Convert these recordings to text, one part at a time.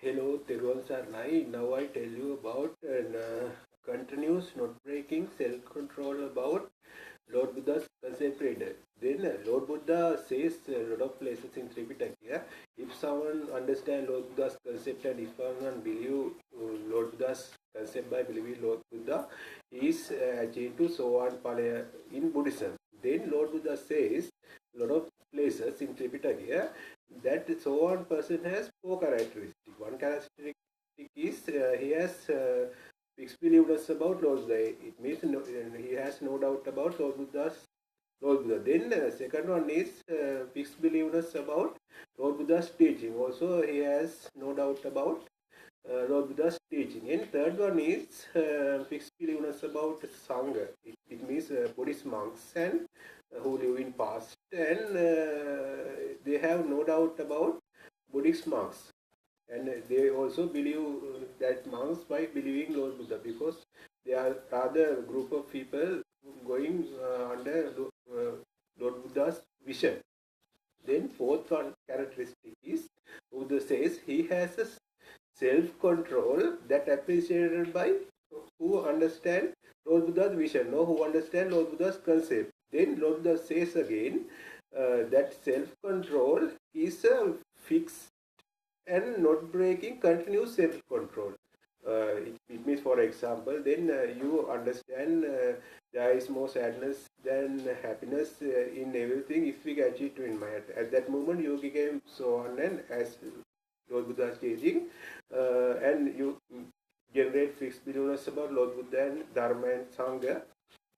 Hello, Teruval Sarnai. Now I tell you about continuous not-breaking self-control about Lord Buddha's concept reader. Then Lord Buddha says a lot of places in Tripitaka. If someone understands Lord Buddha's concept and if someone believe Lord Buddha's concept by believing Lord Buddha, he is achieved to Sohan Palaya in Buddhism. Then Lord Buddha says a lot of places in Tripitaka that Sohan person has four characteristics. One characteristic is he has fixed beliefs about Lord Buddha. It means he has no doubt about Lord Buddha. Then second one is fixed beliefs about Lord Buddha's teaching. Also he has no doubt about Lord Buddha's teaching. And third one is fixed beliefs about Sangha. It means Buddhist monks and who live in past, and they have no doubt about Buddhist monks, and they also believe that monks by believing Lord Buddha, because they are rather group of people going under Lord Buddha's vision. Then fourth one characteristic is Buddha says he has a self-control that appreciated by who understand Lord Buddha's vision, no, who understand Lord Buddha's concept. Then Lord Buddha says again that self-control is a fixed and not breaking continuous self-control. It means, for example, then you understand there is more sadness than happiness in everything if we catch it in mind. At that moment, you became so on, and as Lord Buddha is teaching, and you generate fixed beliefs about Lord Buddha and Dharma and Sangha.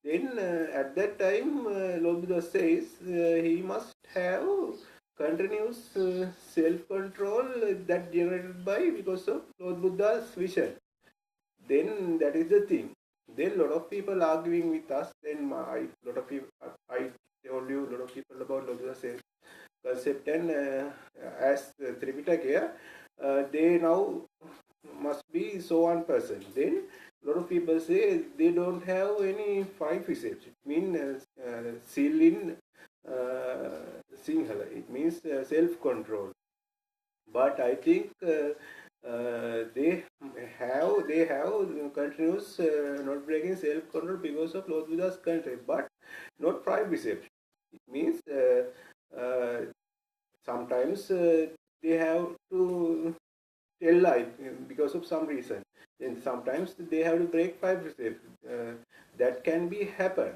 Then at that time, Lord Buddha says he must have continuous self-control that generated by because of Lord Buddha's vision. Then that is the thing. Then lot of people arguing with us. Then I told you a lot of people about Lord Buddha's concept, and as Tripitaka, they now must be so one person. Then a lot of people say they don't have any five precepts. It means seal in Sinhala. It means self-control. But I think they have continuous not breaking self-control because of Lord Buddha's country, but not five precepts. It means sometimes they have to tell lie because of some reason. Then sometimes they have to break five precepts. That can be happen.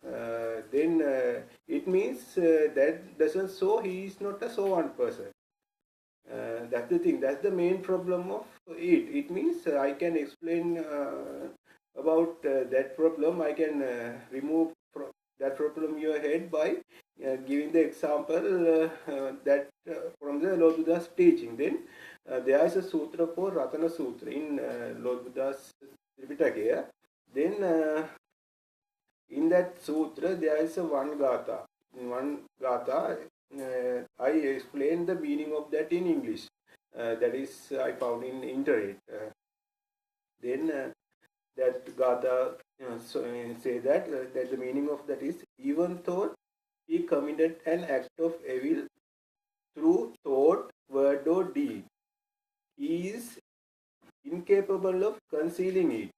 Then it means that doesn't show he is not a so one person. That's the thing. That's the main problem of it. It means I can explain about that problem. I can remove that problem in your head by giving the example that from the Lord Buddha's teaching. Then there is a sutra called Ratana Sutra in Lord Buddha's Tripitaka. Then in that sutra there is a one gatha. In one gatha, I explained the meaning of that in English. That is I found in internet. Then that gatha say that the meaning of that is, even though he committed an act of evil through thought, word or deed, he is incapable of concealing it.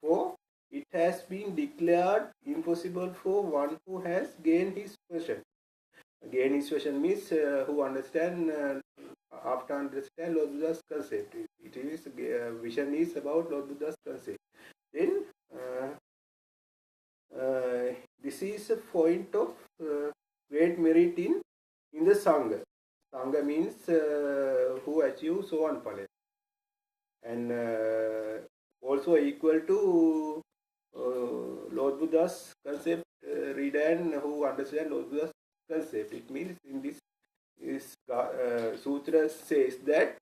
For it has been declared impossible for one who has gained his vision. Gain his vision means who understand after understand Lord Buddha's concept. It is vision is about Lord Buddha's concept. Then this is a point of great merit in the Sangha. Sangha means who achieve Sohan Phala, and also equal to Lord Buddha's concept read and who understand Lord Buddha's concept. It means in this sutra says that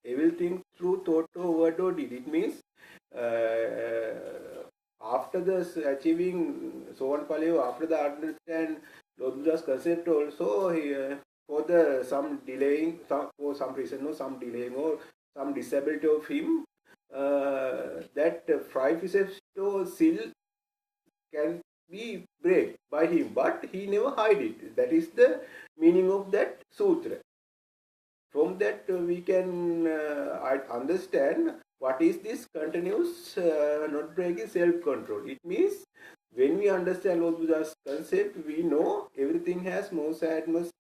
everything through thought or word or deed. It means after this achieving Sohan Phala, after the understand Lord Buddha's concept also, he, for the some delaying, for some reason, no, some delaying or some disability of him, that five precepts seal can be break by him, but he never hide it. That is the meaning of that sutra. From that, we can understand what is this continuous not breaking self-control. It means when we understand Lord Buddha's concept, we know everything has more sadness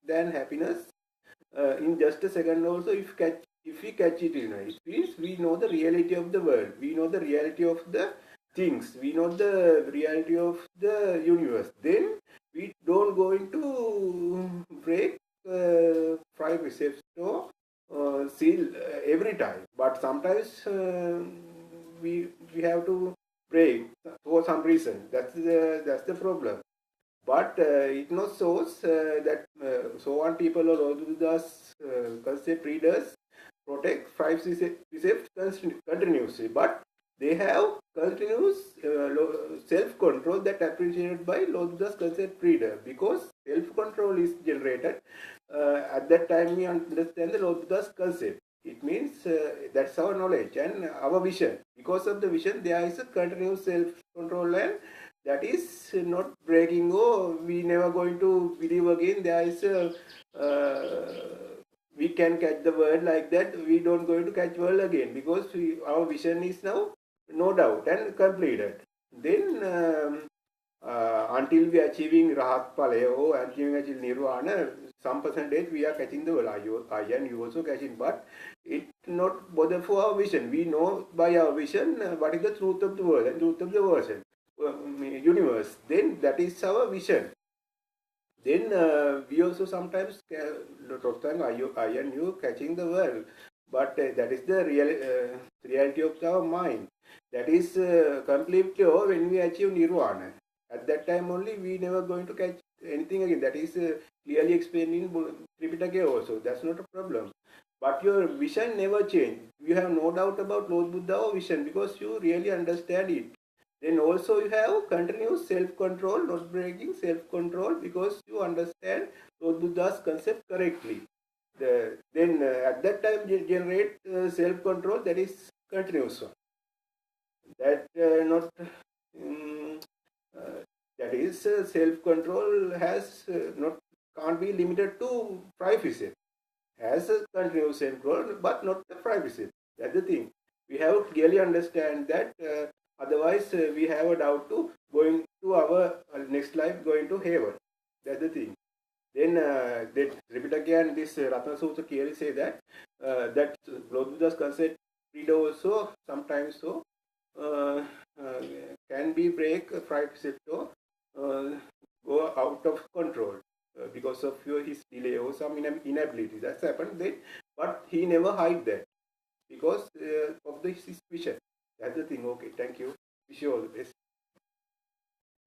than happiness. In just a second also, if we catch it, it means we know the reality of the world, we know the reality of the things, we know the reality of the universe. Then we don't going to break five precepts or seal every time, but sometimes we have to break for some reason. That's the problem. But it not shows that so on people or Buddha's concept readers protect five precepts continuously, but they have continuous self-control that appreciated by Lord Buddha's concept reader, because self-control is generated at that time we understand the Lord Buddha's concept. It means that's our knowledge and our vision. Because of the vision, there is a continuous self-control, and that is not breaking. Oh, we never going to believe again. There is a we can catch the word like that. We don't going to catch world again, because our vision is now no doubt and completed. Then until we achieving Rahat Palaya or until we achieve Nirvana, some percentage we are catching the world. I and you also catching, but it not bother for our vision. We know by our vision what is the truth of the world and truth of the version, universe. Then that is our vision. Then we also sometimes I and you catching the world, but that is the reality of our mind. That is completely over when we achieve nirvana. At that time only we never going to catch anything again. That is clearly explained in Tripitaka also. That's not a problem. But your vision never change. You have no doubt about Lord Buddha or vision, because you really understand it. Then also you have continuous self-control, not breaking self-control, because you understand Lord Buddha's concept correctly. Then at that time generate self-control, that is continuous one. That not that is self-control has not can't be limited to privacy. Has a continuous self-control, but not the privacy. That's the thing. We have to clearly understand that. Otherwise, we have a doubt to going to our next life, going to heaven. That's the thing. Then that Tripitaka and this Ratna Sutra clearly say that that Lord Buddha's concept reader also sometimes so uh, uh, can be break five or go out of control because of his delay or some inability. That's happened then, but he never hide that because of his vision. That's the thing. Okay, thank you. Wish you all the best.